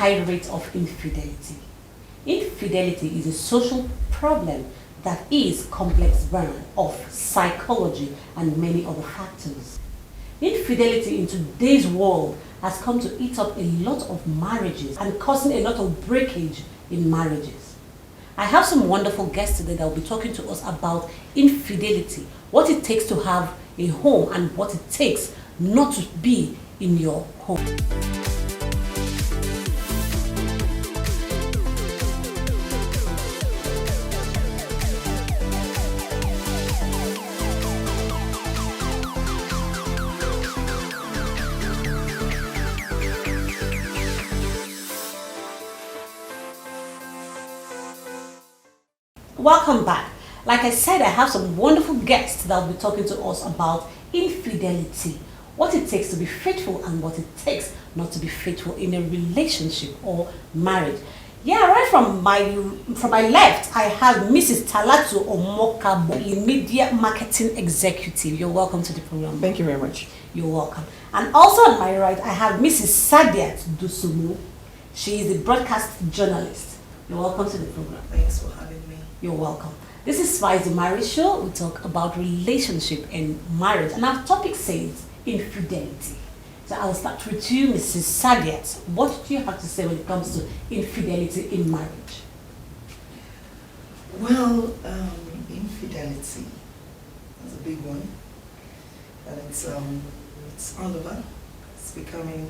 high rate of infidelity. Infidelity is a social problem that is complex blend of psychology and many other factors. Infidelity in today's world has come to eat up a lot of marriages and causing a lot of breakage in marriages. I have some wonderful guests today that will be talking to us about infidelity, what it takes to have a home and what it takes not to be in your home. Welcome back. Like I said, I have some wonderful guests that will be talking to us about infidelity, what it takes to be faithful and what it takes not to be faithful in a relationship or marriage. Yeah, right from my left, I have Mrs. Talatu Omokabo, Media Marketing Executive. You're welcome to the program. Thank you very much. You're welcome. And also on my right, I have Mrs. Sadiat Dusumu. She is a broadcast journalist. You're welcome to the program. Thanks for having me. You're welcome. This is Spice the Marriage Show. We talk about relationship and marriage. And our topic says infidelity. So I'll start with you, Mrs. Sadiat. What do you have to say when it comes to infidelity in marriage? Well, infidelity is a big one. And it's all over. It's becoming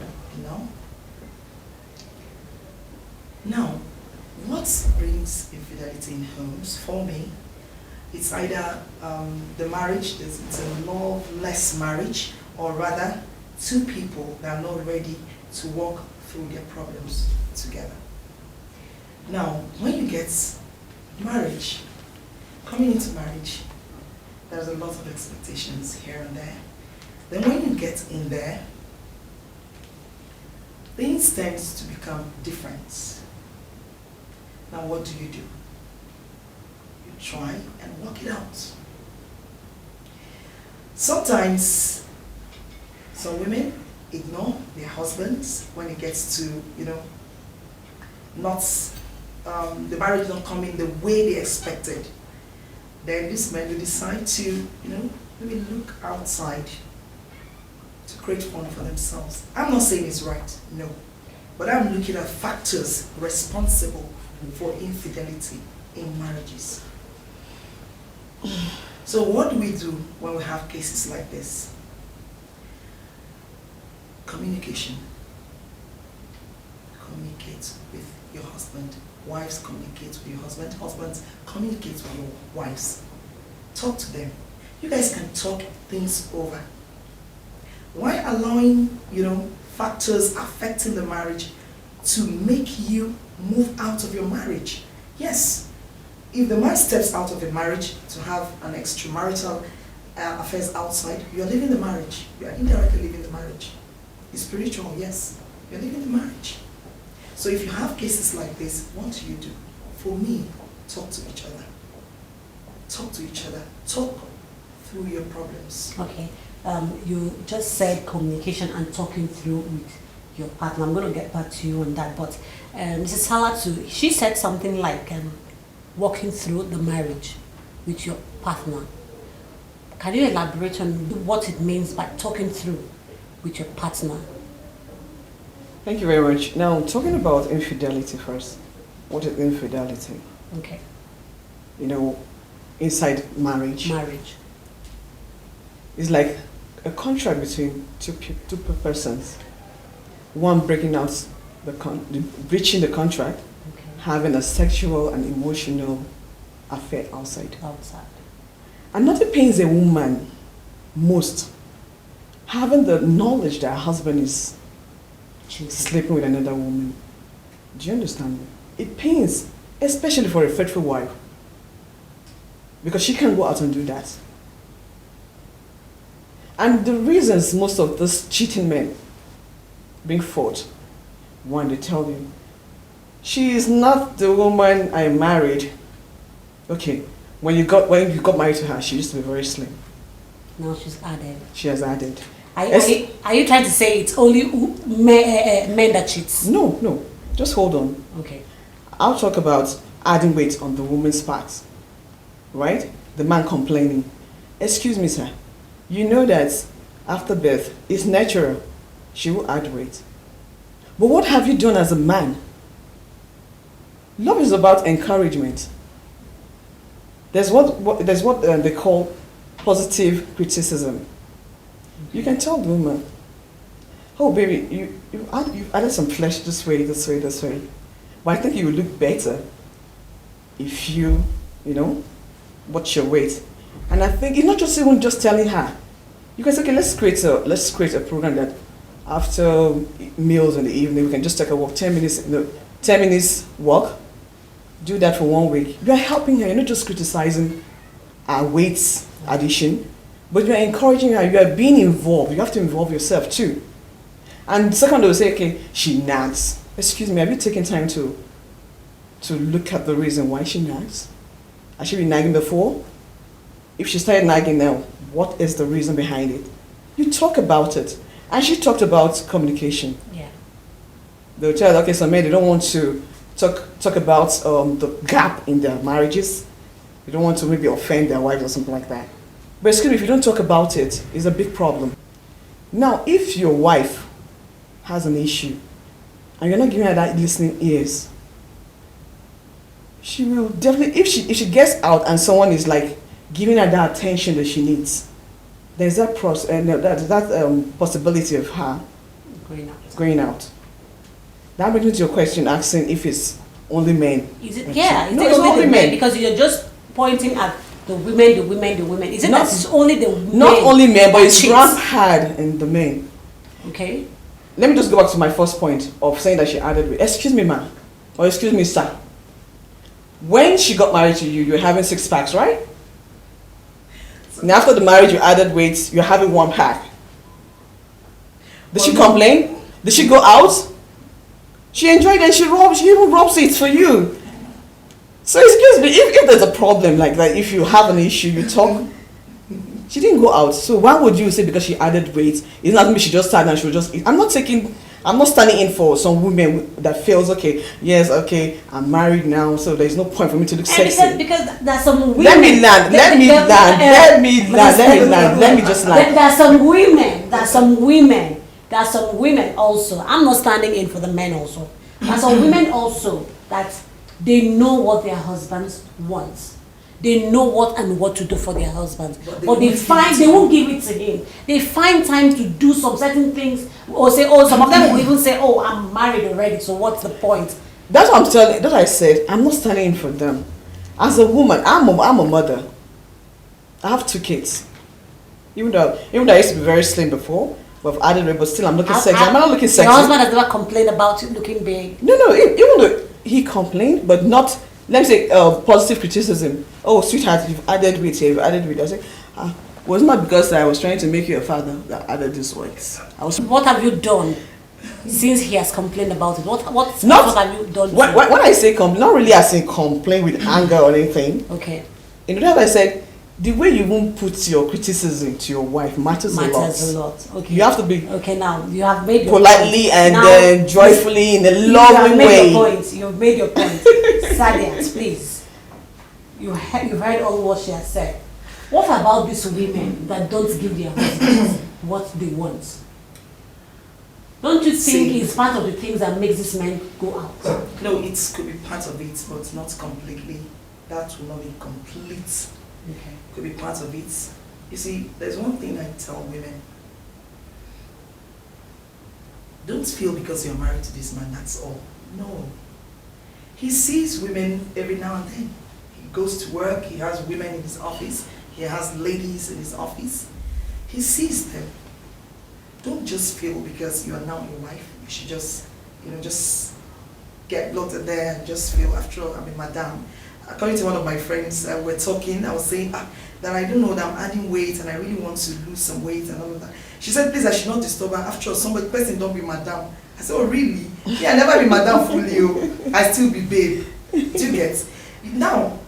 Now, what brings infidelity in homes? For me, it's either the marriage, it's a loveless marriage, or rather, two people that are not ready to walk through their problems together. Now, when you get marriage, coming into marriage, there's a lot of expectations here and there. Then when you get in there, things tend to become different. Now what do? You try and work it out. Sometimes some women ignore their husbands when it gets to, not, the marriage not coming the way they expected. Then these men will decide to, maybe look outside to create fun for themselves. I'm not saying it's right, no. But I'm looking at factors responsible for infidelity in marriages. So what do we do when we have cases like this? Communication. Communicate with your husband. Wives communicate with your husband. Husbands communicate with your wives. Talk to them. You guys can talk things over. Why allowing, factors affecting the marriage to make you move out of your marriage? Yes, if the man steps out of the marriage to have an extramarital affairs outside, you are leaving the marriage. You are indirectly leaving the marriage. It's spiritual, yes. You're leaving the marriage. So if you have cases like this, what do you do? For me, talk to each other. Talk to each other. Talk through your problems. Okay. You just said communication and talking through with your partner. I'm going to get back to you on that. But Mrs. Salatu, she said something like walking through the marriage with your partner. Can you elaborate on what it means by talking through with your partner? Thank you very much. Now, talking about infidelity first. What is infidelity? Okay. Inside marriage. Marriage. It's like a contract between two persons. One breaking out breaching the contract, okay, having a sexual and emotional affair outside. And nothing pains a woman most, having the knowledge that her husband is sleeping with another woman. Do you understand me? It pains, especially for a faithful wife, because she can't go out and do that. And the reasons most of these cheating men being fought, one, they tell you, she is not the woman I married. Okay, when you got married to her, she used to be very slim. Now she's added. She has added. Are you trying to say it's only men that cheats? No. Just hold on. Okay. I'll talk about adding weight on the woman's part, right? The man complaining. Excuse me, sir. You know that after birth, it's natural. She will add weight. But what have you done as a man? Love is about encouragement. There's what they call positive criticism. You can tell the woman, oh baby, you've added some flesh this way, this way, this way. But I think you would look better if you watch your weight. And I think it's not just even just telling her. You can say, okay, let's create a program that after meals in the evening we can just take a walk, 10 minutes walk. Do that for 1 week. You are helping her. You're not just criticizing her weight addition, but you are encouraging her. You are being involved. You have to involve yourself too. And second, they will say, okay, she nags. Excuse me, have you taken time to look at the reason why she nags? Has she been nagging before? If she started nagging now, what is the reason behind it? You talk about it. And she talked about communication. Yeah. They'll tell her, okay, some men, they don't want to talk about the gap in their marriages. They don't want to maybe offend their wives or something like that. But excuse me, if you don't talk about it, it's a big problem. Now, if your wife has an issue and you're not giving her that listening ears, she will definitely, if she gets out and someone is like giving her that attention that she needs, there's that possibility of her going out. That brings me to your question, asking if it's only men. Is it? Yeah, No, it's it's not only only the men men. because you're just pointing at the women. Is it Not- that it's only the men? Not only men, but that it's cheats? rampant in the men. Okay. Let me just go back to my first point of saying that she added weight. Excuse me, ma'am. Or excuse me, sir. When she got married to you, you were having 6 packs, right? And after the marriage, you added weight, you're having 1 pack. Did she complain? Did she go out? She enjoyed it and she even rubs it for you. So excuse me, if there's a problem like that, if you have an issue, you talk. She didn't go out. So why would you say because she added weight, it's not me she just started and she'll just eat? I'm not standing in for some women that feels, okay, yes, okay, I'm married now, so there's no point for me to look sexy. Because there's some women. Let me land. Let me just land. There are some women also. I'm not standing in for the men also. There are some women also that they know what their husbands want. They know what to do for their husbands. But they won't give it to him. They find time to do some certain things or say, oh, some of them will even say, oh, I'm married already, so what's the point? That's what I'm telling. That I said, I'm not standing in for them. As a woman, I'm a mother. I have 2 kids. Even though I used to be very slim before, but I've added weight, but still I'm looking sexy. I'm not looking sexy. Your husband has never complained about you looking big. No, even though he complained, but not, let me say, positive criticism. Oh, sweetheart, you've added weight here, you've added weight. I was like, was not because I was trying to make you a father that added this weight. What have you done since he has complained about it? What have you done? When I say not really as in complain with anger or anything. Okay. You know what I said? The way you won't put your criticism to your wife matters a lot. Okay. You have to be now you have made your politely point. and then joyfully in a loving You have made way. your point. You've made your point. Sadiat, please. You've heard all what she has said. What about these women that don't give their husbands what they want? Don't you think it's part of the things that makes these men go out? No, it could be part of it, but not completely. That will not be complete. Okay. Could be part of it. You see, there's one thing I tell women. Don't feel because you're married to this man, that's all. No. He sees women every now and then. He goes to work, he has women in his office, he has ladies in his office. He sees them. Don't just feel because you are now your wife, you should just get bloated there and just feel, after all, I'm a madam. According to one of my friends, we're talking, I was saying that I don't know that I'm adding weight and I really want to lose some weight and all of that. She said, please, I should not disturb her. After all, person don't be madam. I said, oh, really? Yeah, I never be madam fully. I still be babe. Do you get? Now,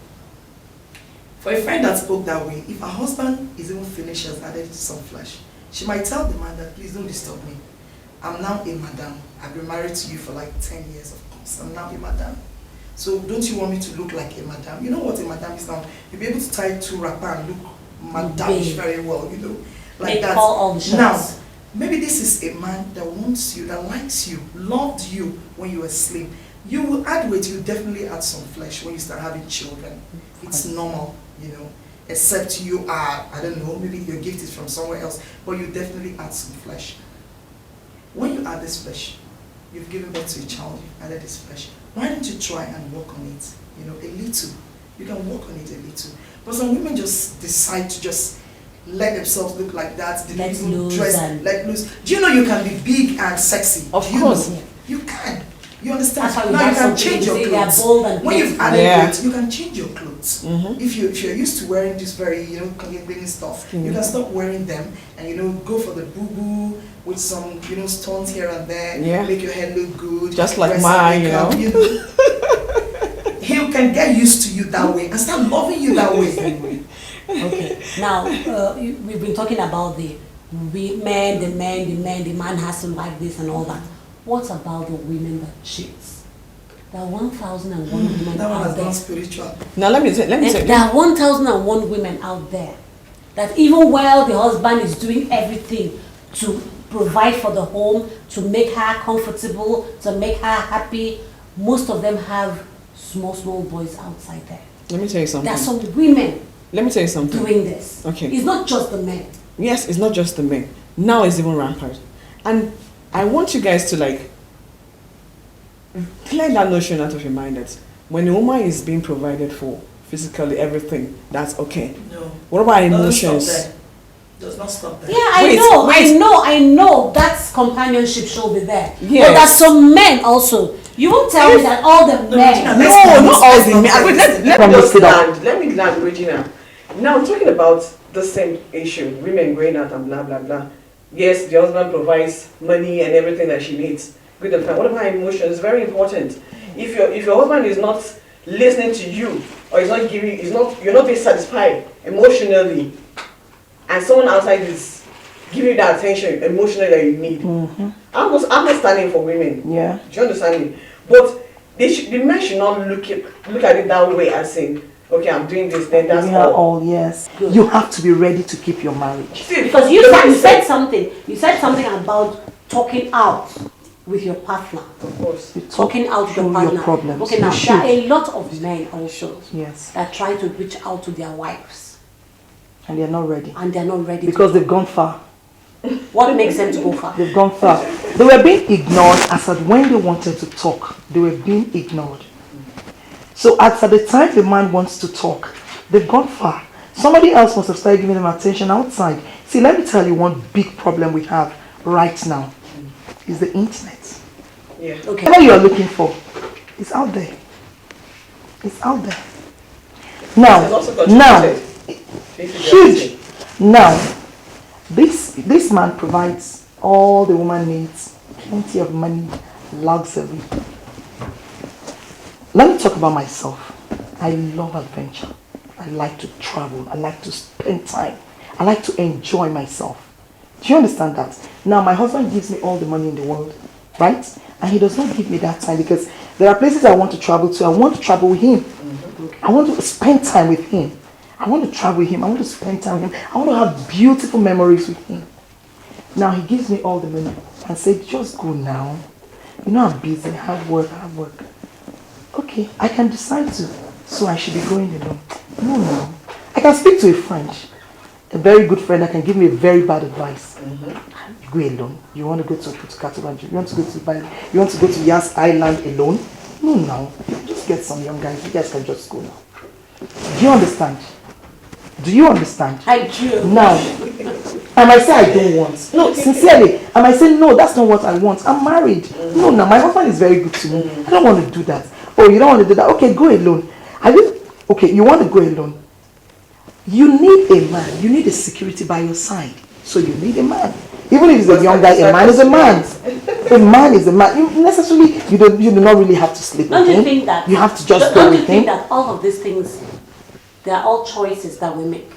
for a friend that spoke that way, if her husband is even feeling she has added some flesh, she might tell the man that, please don't disturb me. I'm now a madam. I've been married to you for like 10 years, of course. I'm now a madam. So don't you want me to look like a madam? You know what a madam is now? You'll be able to tie 2 wrapper and look madamish very well, you know. Like they that. Call all the shots. Now, maybe this is a man that wants you, that likes you, loved you when you were slim. You will add weight, you definitely add some flesh when you start having children. It's normal, you know. Except you are, I don't know, maybe your gift is from somewhere else, but you definitely add some flesh. When you add this flesh, you've given birth to a child, you've added this flesh. Why don't you try and work on it? You know, a little. You can work on it a little. But some women just decide to just let themselves look like that. They don't even dress, let loose. Do you know you can be big and sexy? Of course. You can. You understand? That's Now you can change your clothes. When you've added weight, you can change your clothes. If you're used to wearing this very, you know, clean stuff, you can stop wearing them and, you know, go for the boo-boo with some, you know, stones here and there, make your hair look good. Just like mine, you know. He can get used to you that way and start loving you that way. Okay. Now, we've been talking about the man has to like this and all that. What about the women that cheats? There are 1,001 women that one out has there. gone spiritual. Now let me say. There are 1,001 women out there that even while the husband is doing everything to provide for the home, to make her comfortable, to make her happy, most of them have small boys outside there. Let me tell you something. There are some women. Let me tell you something. Doing this. Okay. It's not just the men. Yes, it's not just the men. Now it's even rampant. And I want you guys to like clear that notion out of your mind that when a woman is being provided for physically everything, that's okay. No. What about emotions? Does not stop there. Yeah, I know that companionship should be there. Yes. But there's some men also. You won't tell me that all the men. No, not all the men. Let me land, Regina. Now I'm talking about the same issue, women going out and blah blah blah. Yes, the husband provides money and everything that she needs. Good and fine. What about emotions? It's very important. If your husband is not listening to you, or you're not being satisfied emotionally, and someone outside is giving you that attention emotionally that you need. I'm not standing for women. Yeah. Do you understand me? But the men should not look at it that way as saying, okay, I'm doing this, then that's all. Yes. Good. You have to be ready to keep your marriage. See, because you said something. You said something about talking out with your partner. Of course. Talking out with your partner. Your problems. Okay, now there are a lot of men also that try to reach out to their wives. And they're not ready. Because they've gone far. What makes them to go far? They've gone far. They were being ignored as at when they wanted to talk. They were being ignored. So at the time the man wants to talk, they've gone far. Somebody else must have started giving them attention outside. See, let me tell you one big problem we have right now is the internet. Yeah. Okay. Whatever you are looking for, it's out there. It's out there. Now, huge. Now, this man provides all the woman needs, plenty of money, luxury. Let me talk about myself. I love adventure. I like to travel. I like to spend time. I like to enjoy myself. Do you understand that? Now, my husband gives me all the money in the world, right? And he does not give me that time because there are places I want to travel to. I want to travel with him. I want to spend time with him. I want to travel with him. I want to spend time with him. I want to have beautiful memories with him. Now, he gives me all the money and says, just go now. You know I'm busy. I have work. Okay, I can decide to. So I should be going alone. No. I can speak to a friend. A very good friend that can give me a very bad advice. You go alone. You want to go to Putukato, you want to go to Bali, you want to go to Yas Island alone? No. Just get some young guys. You guys can just go now. Do you understand? I do. Now, I might say I don't want. No, sincerely. I might say, no, that's not what I want. I'm married. No, my husband is very good to me. I don't want to do that. Oh, you don't want to do that? Okay, go alone. Okay, you want to go alone. You need a man. You need a security by your side. So you need a man. Even if he's a young guy, a man is a man. A man is a man. You do not really have to sleep with him. Don't you think that? You have to just go with him. Don't you think that all of these things, they are all choices that we make?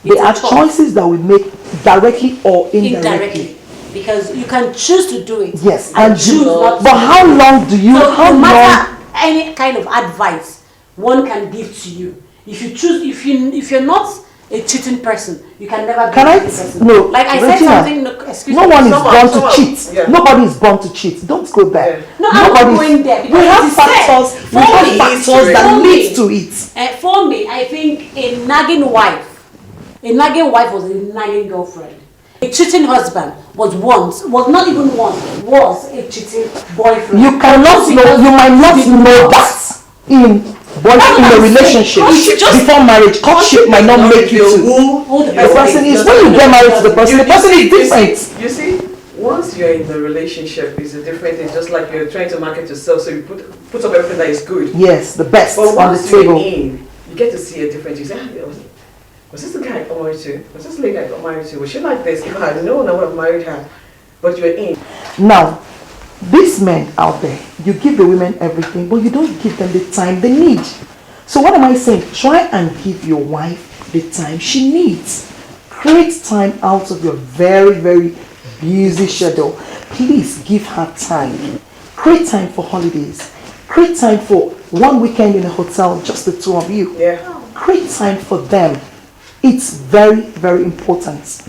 They are choices that we make directly or indirectly. because you can choose to do it. Yes, and choose not to. But how long do you? So how no matter long? any kind of advice one can give to you, if you choose, if you're not a cheating person, you can never be Can a I? cheating person. No. Like I Regina, said something. No, excuse no me. one is born to someone, cheat. yeah. Nobody is born to cheat. Don't go there. No, I'm not going there We because have it is said, factors. We for have me, factors that for me, lead to it. For me, I think a nagging wife was a nagging girlfriend. A cheating husband was not even once, was a cheating boyfriend. You cannot know. You might not know that in a relationship before marriage. Courtship might not make you to who the the person is. When you get married to the person is different. You see, once you're in the relationship, it's a different thing. Just like you're trying to market yourself, so you put up everything that is good. Yes, the best But on the once you're table. in, you get to see a different. You say, was this the guy I got married to? Was this the lady I got married to? Was she like this? If I had known, I would have married her. But you're in. Now, these men out there, you give the women everything, but you don't give them the time they need. So what am I saying? Try and give your wife the time she needs. Create time out of your very, very busy schedule. Please give her time. Create time for holidays. Create time for one weekend in a hotel, just the two of you. Yeah. Create time for them. It's very, very important.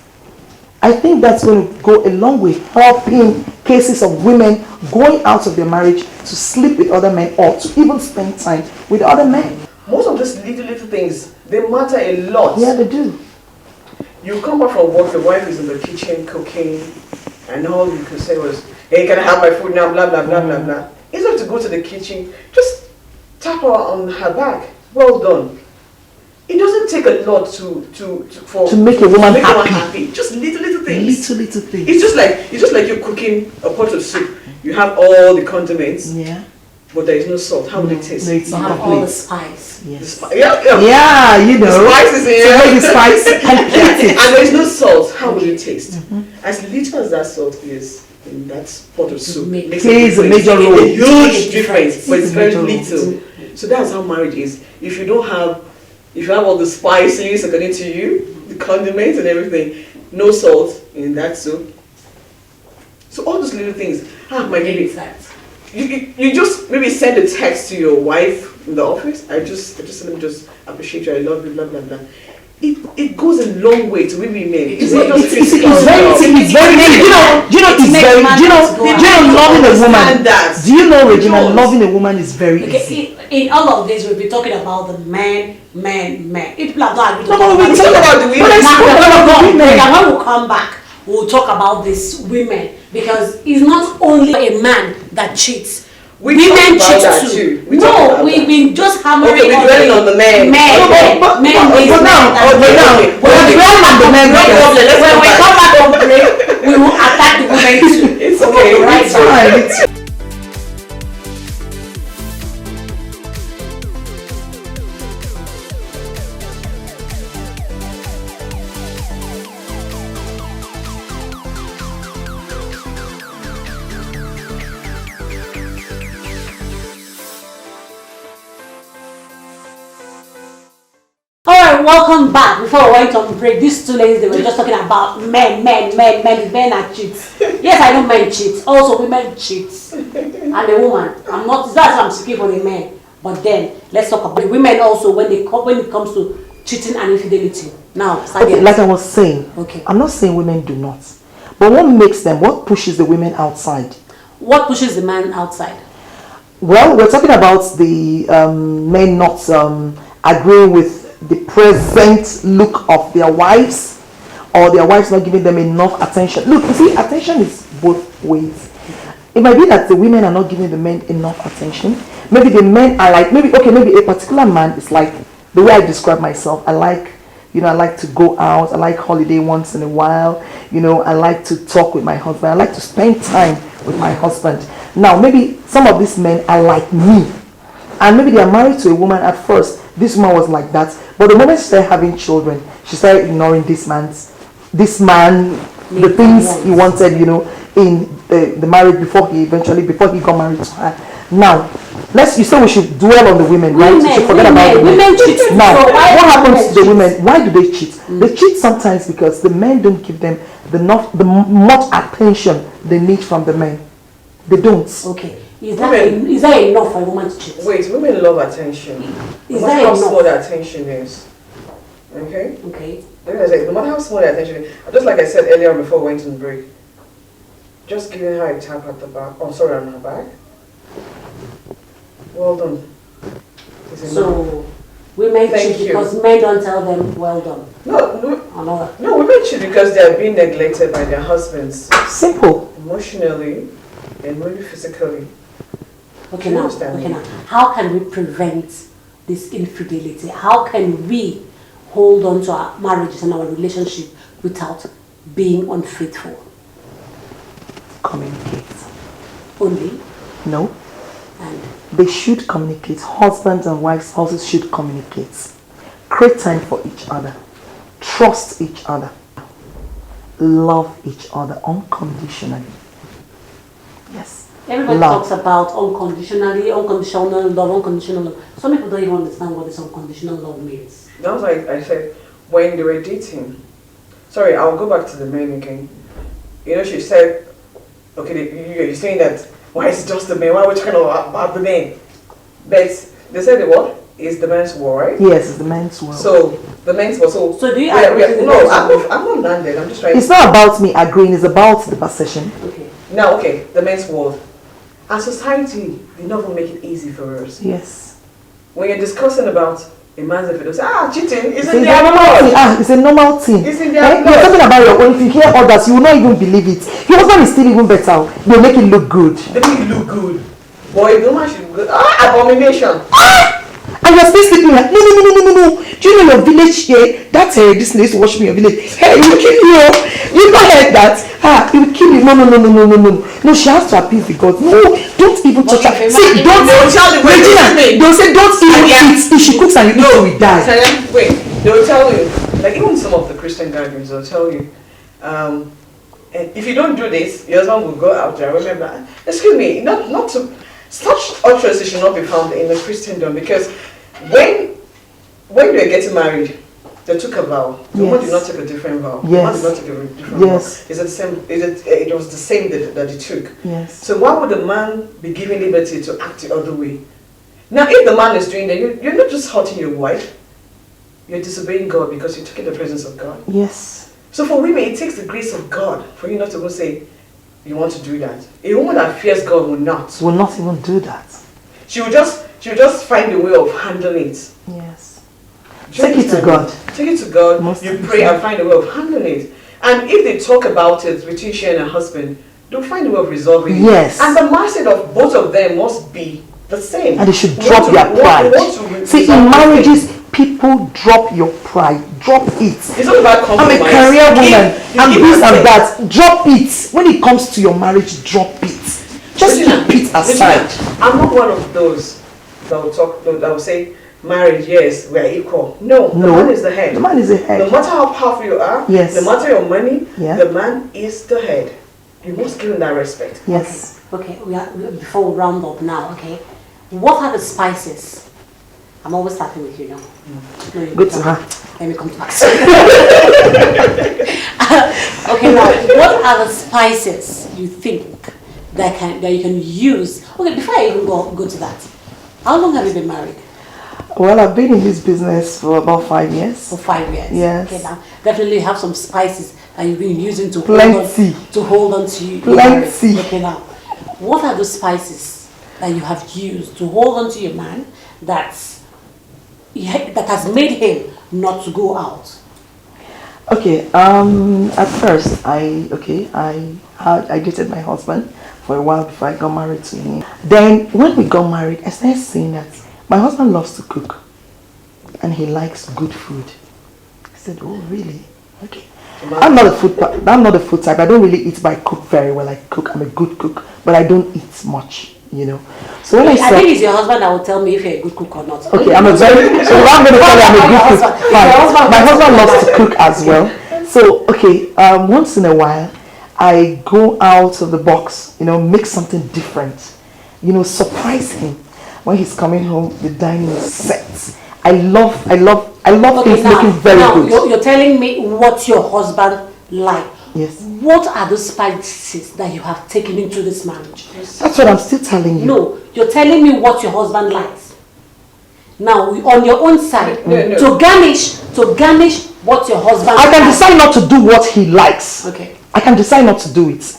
I think that's going to go a long way, helping cases of women going out of their marriage to sleep with other men or to even spend time with other men. Most of these little things, they matter a lot. Yeah, they do. You come back from work, the wife is in the kitchen cooking, and all you could say was, hey, can I have my food now, blah, blah, blah, blah, blah. Instead of to go to the kitchen, just tap her on her back. Well done. It doesn't take a lot to make a woman happy. Just little things. Little things. It's just like you're cooking a pot of soup. You have all the condiments, Yeah. but there is no salt. How will it taste? No, it's You have all incomplete. the spice. Yes. Yeah, You know. the spice is in To make the spice complete. and there is no salt. How will it taste? As little as that salt is in that pot of soup, makes Plays a major role. A huge difference, but it's very Major role. little. So that's how marriage is. If you have all the spices according to you, the condiments and everything, no salt in that soup. So all those little things. My baby. You just maybe send a text to your wife in the office. I just let me just appreciate you. I love you. Blah blah blah. It goes a long way to women. It's not just physical. It's very loving a woman. Do you know, Regina, loving a woman is very easy. In all of this, we'll be talking about the men. People have not agreed to No, but we talk about the women. When we come back, we'll talk about these women, because it's not only a man that cheats. Women cheat too. We've been just hammering on the men. But now, we're dwelling on the men. When we come back on break, we will attack the women too. It's okay. Right. It's fine. Alright, welcome back. Before we went on break, these two ladies, they were just talking about men are cheats. Yes, I know men cheat. Also, women cheat. I'm a woman. That's why I'm speaking for the men. But then, let's talk about the women also when it comes to cheating and infidelity. Now, Okay, like I was saying, okay. I'm not saying women do not. But what pushes the women outside? What pushes the man outside? Well, we're talking about the men not agreeing with the present look of their wives, or their wives not giving them enough attention. Look, you see, attention is both ways. It might be that the women are not giving the men enough attention. Maybe the men are like, maybe a particular man is like, the way I describe myself, I like to go out, I like holiday once in a while, I like to talk with my husband, I like to spend time with my husband. Now, maybe some of these men are like me, and maybe they are married to a woman at first. This woman was like that, but the moment she started having children, she started ignoring this man, the things he wanted, in the marriage before he got married to her. Now, you say we should dwell on the women, right? We should forget about the men. Women cheat. Now, So what happens to the women? Why do they cheat? They cheat sometimes because the men don't give them the much attention they need from the men. They don't. Okay. Is that enough for a woman to cheat? Wait, women love attention. Is no that matter how enough? small the attention is. Okay? Okay. No matter how small the attention is, just like I said earlier before we went on break, just giving her a tap at the back, on her back. Well done. So, women cheat because men don't tell them, well done. No, women cheat because they are being neglected by their husbands. Simple. Emotionally and maybe physically. Okay, now, how can we prevent this infidelity? How can we hold on to our marriages and our relationship without being unfaithful? Communicate. Only? No. And they should communicate. Husbands and wives also should communicate. Create time for each other. Trust each other. Love each other unconditionally. Yes. Everybody talks about unconditional love, unconditional love. Some people don't even understand what this unconditional love means. That was like I said, when they were dating. Sorry, I'll go back to the men again. You know, she said, okay, you're saying that, why is it just the men? Why are we talking about the men? But they said the what? Is the men's war, right? Yes, it's the men's war. So, the men's war. So do you agree? No, I'm not landed. I'm just trying. It's not about me agreeing, it's about the possession. Okay. Now, okay, the men's world. As society, they never make it easy for us. Yes. When you're discussing about a man's infidelity, cheating is It's in their blood. It's a normal thing. It's in their blood. You're talking about your own. If you hear others, you will not even believe it. Your husband is still even better. They'll make it look good. They make it look good. Boy, the woman should go. Abomination. And you're still sleeping like, no. Do you know your village here? That's this needs to watch me your village. Hey, it will kill you. You not heard that? It will kill you. No. No, she has to appeal the God. No, don't even touch her. See, don't tell the Regina. They'll say don't even eat. If she cooks and you eat, you will die. Wait, they'll tell you, like even some of the Christian gatherings, they'll tell you, if you don't do this, your husband will go out there. Remember, excuse me, not to such utterances should not be found in the Christendom, because when they were getting married, they took a vow. The woman did not take a different vow. The man did not take a different vow. Is it the same? It was the same that he took. Yes. So why would the man be given liberty to act the other way? Now, if the man is doing that, you're not just hurting your wife. You're disobeying God because you're taking the presence of God. Yes. So for women, it takes the grace of God for you not to go say, you want to do that. A woman that fears God will not. Will not even do that. She will just find a way of handling it. Yes. Take it to God. Take it to God. You pray and find a way of handling it. And if they talk about it between she and her husband, they'll find a way of resolving it. Yes. And the mindset of both of them must be the same. And they should drop their pride. See, in marriages, people drop your pride. Drop it. It's not about compromise. I'm a career woman. I'm this and that. Drop it. When it comes to your marriage, drop it. Just keep it aside. I'm not one of those that will say, marriage, yes, we are equal. No, the man is the head. The man is the head. No matter how powerful you are, no matter your money, the man is the head. You must give him that respect. Yes. Okay. Before we round up now, okay, what are the spices? I'm always starting with you now. No, good to her. Let me come back. Okay, now, what are the spices you think that you can use? Okay, before I even go to that, how long have you been married? Well, I've been in this business for about 5 years. For 5 years? Yes. Okay, now, definitely have some spices that you've been using to hold on to you. Plenty. Okay, now, what are the spices that you have used to hold on to your man that has made him not to go out? Okay, at first I dated my husband for a while before I got married to him. Then when we got married, I started seeing that my husband loves to cook and he likes good food. I said, oh really? Okay. I'm not a food type. I don't really eat, but I cook very well. I cook. I'm a good cook, but I don't eat much, you know. So when I think it's your husband that will tell me if you're a good cook or not. Okay, I'm going to tell you I'm a good cook. Fine. My husband loves to cook as well. So okay, once in a while, I go out of the box, you know, make something different, you know, surprise him when he's coming home. The dining is set. I love things looking very good. You're telling me what your husband like. Yes. What are the spices that you have taken into this marriage? That's what I'm still telling you. No, you're telling me what your husband likes. Now, on your own side, No. to garnish what your husband I can likes. decide not to do what he likes. Okay. I can decide not to do it.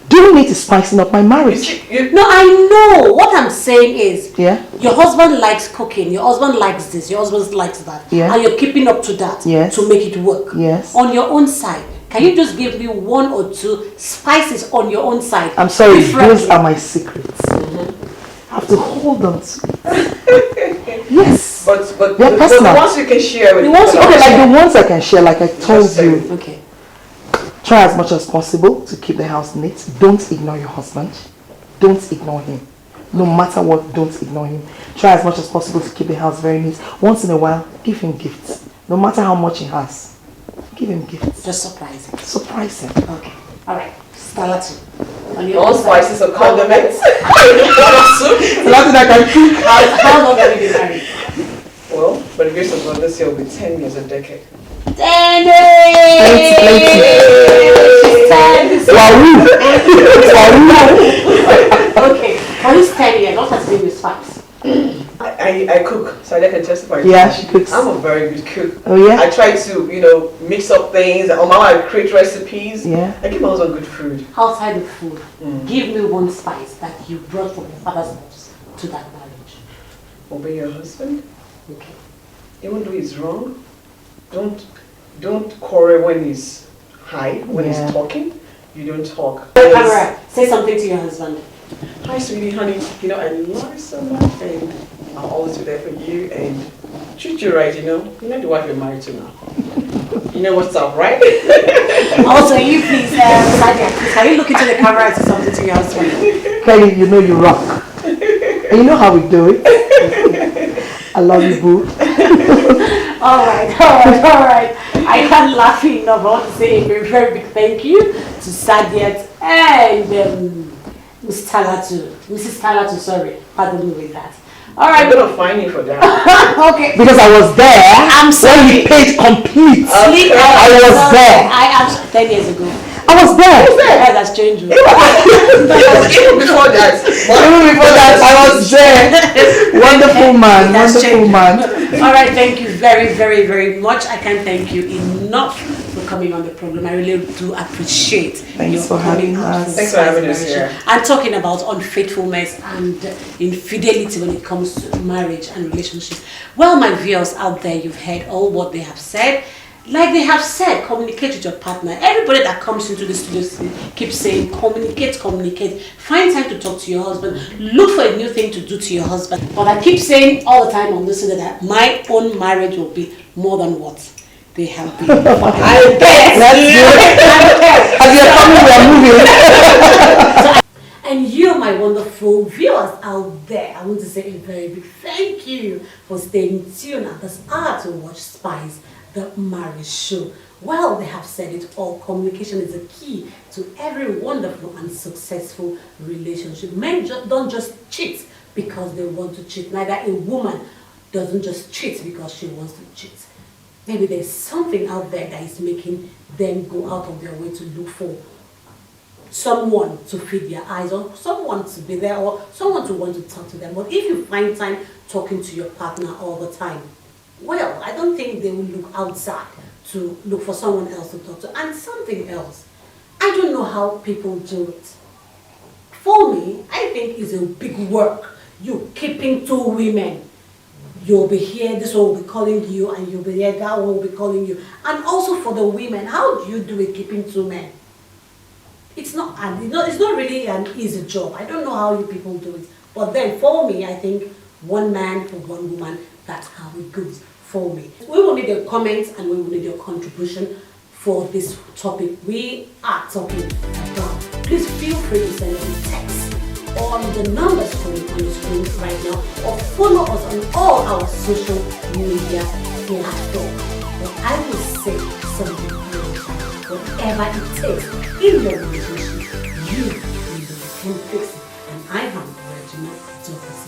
Doing it is spicing up my marriage. No, I know. What I'm saying is, Yeah. your husband likes cooking, your husband likes this, your husband likes that. Yeah. And you're keeping up to that to make it work. Yes. On your own side, can you just give me 1 or 2 spices on your own side? I'm sorry, Differently. those are my secrets. I have to hold on to it. Yes. But They're personal. the ones you can share with The ones you people. can Okay, like the ones I can share, like I told Just say you. it. Okay. Try as much as possible to keep the house neat. Don't ignore your husband. Don't ignore him. No matter what, don't ignore him. Try as much as possible to keep the house very neat. Once in a while, give him gifts. No matter how much he has, give him gifts. Just surprise him. Surprise him. Okay. Alright. Stella too. On your All own side. spices of condiments. Nothing I can cook. How long have you been married? Well, by the grace of God, this year will be 10 years, a decade. Okay, for this 10 years, what has been your spice? I cook, so I can testify. Yeah, she cooks. I'm a very good cook. Oh yeah? I try to, mix up things. On my own, I create recipes. Yeah. I give my husband good food. Outside of food, give me 1 spice that you brought from your father's house to that marriage. Obey your husband. Okay. Even though he's wrong, don't quarrel when he's high, when he's talking. You don't talk. Camera, say something to your husband. Hi, sweetie, honey. I love you so much, and I'll always be there for you and treat you right. You're not the wife you're married to now. You know what's up, right? Also, you please, Sadia, can you look into the camera and say something to your husband? Kelly, you know you rock. And you know how we do it. I love you, boo. Alright. I can't laugh enough. I want to say a very, very big thank you to Sadiat and Mrs. Talatu, sorry. Pardon me with that. Alright. I'm gonna fine you for that. Okay. Because I was there. I'm sorry. When he paid complete. Sleep, I was there. I am 10 years ago. I was there. Yeah, that's changed. Even before that. Even before that, I was there. Wonderful man. That's Wonderful changed. man. All right, thank you very, very, very much. I can't thank you enough for coming on the program. I really do appreciate your for coming having out us. for Thanks for having us celebration here. and talking about unfaithfulness and infidelity when it comes to marriage and relationships. Well, my viewers out there, you've heard all what they have said. Like they have said, communicate with your partner. Everybody that comes into the studio keeps saying, communicate. Find time to talk to your husband. Look for a new thing to do to your husband. But I keep saying all the time on this that my own marriage will be more than what they have been. I bet. As you're coming, we're moving. And you, my wonderful viewers out there, I want to say a very big thank you for staying tuned at this hour to watch Spice, the marriage show. Well, they have said it all. Communication is the key to every wonderful and successful relationship. Men don't just cheat because they want to cheat. Neither a woman doesn't just cheat because she wants to cheat. Maybe there's something out there that is making them go out of their way to look for someone to feed their eyes, or someone to be there, or someone to want to talk to them. But if you find time talking to your partner all the time, well, I don't think they will look outside to look for someone else to talk to. And something else, I don't know how people do it. For me, I think it's a big work. You keeping 2 women. You'll be here, this one will be calling you, and you'll be here, that one will be calling you. And also for the women, how do you do it keeping 2 men? It's not really an easy job. I don't know how you people do it. But then for me, I think 1 man for 1 woman, that's how it goes for me. We will need your comments and we will need your contribution for this topic we are talking about. Please feel free to send us a text on the numbers coming on the screen right now, or follow us on all our social media platforms. But I will say something very important. Whatever it takes in your relationship, you can fix it. And I am Regina Douglas.